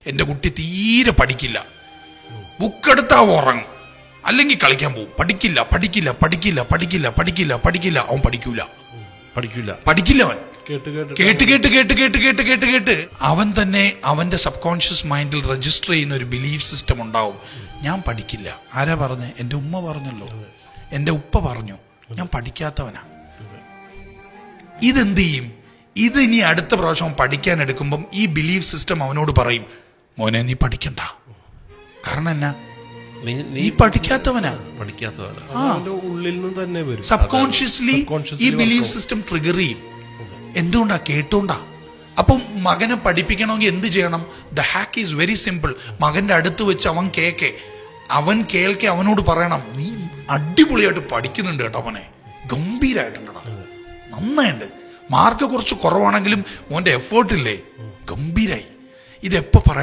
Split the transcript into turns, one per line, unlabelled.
എന്റെ കുട്ടി തീരെ പഠിക്കില്ല, ബുക്കെടുത്താ ഉറങ്ങും, അല്ലെങ്കിൽ കളിക്കാൻ പോകും. പഠിക്കില്ല പഠിക്കില്ല പഠിക്കില്ല പഠിക്കില്ല പഠിക്കില്ല പഠിക്കില്ല അവൻ പഠിക്കൂല, പഠിക്കില്ല അവൻ. കേട്ട് കേട്ട് കേട്ട് കേട്ട് കേട്ട് കേട്ട് കേട്ട് അവൻ തന്നെ അവന്റെ സബ് കോൺഷ്യസ് മൈൻഡിൽ രജിസ്റ്റർ ചെയ്യുന്ന ഒരു ബിലീഫ് സിസ്റ്റം ഉണ്ടാവും. ഞാൻ പഠിക്കില്ല. ആരാ പറഞ്ഞേ? എന്റെ ഉമ്മ പറഞ്ഞല്ലോ, എന്റെ ഉപ്പ പറഞ്ഞു ഞാൻ പഠിക്കാത്തവനാ. ഇതെന്ത് ചെയ്യും? ഇത് ഇനി അടുത്ത പ്രാവശ്യം പഠിക്കാൻ എടുക്കുമ്പം ഈ ബിലീഫ് സിസ്റ്റം അവനോട് പറയും, മോനെ നീ പഠിക്കണ്ട. കാരണം എന്നാ? നീ പഠിക്കാത്തവനാ.
ഉള്ളിൽ നിന്ന് തന്നെ വരും.
സബ് കോൺഷ്യസ്ലി ഈ ബിലീഫ് സിസ്റ്റം ട്രിഗർ ചെയ്യും. എന്തുകൊണ്ടാ? കേട്ടോണ്ടാ. അപ്പം മകനെ പഠിപ്പിക്കണമെങ്കിൽ എന്ത് ചെയ്യണം? The hack is very simple. മകന്റെ അടുത്ത് വെച്ച് അവൻ കേൾക്കെ അവനോട് പറയണം, നീ അടിപൊളിയായിട്ട് പഠിക്കുന്നുണ്ട് കേട്ടോ അവനെ, ഗംഭീരായിട്ടുണ്ടടാ, നന്നായിണ്ട്. മാർക്ക് കുറച്ച് കുറവാണെങ്കിലും ഓന്റെ എഫേർട്ട് ഇല്ലേ, ഗംഭീരായി. ഇതെപ്പോ പറയാം?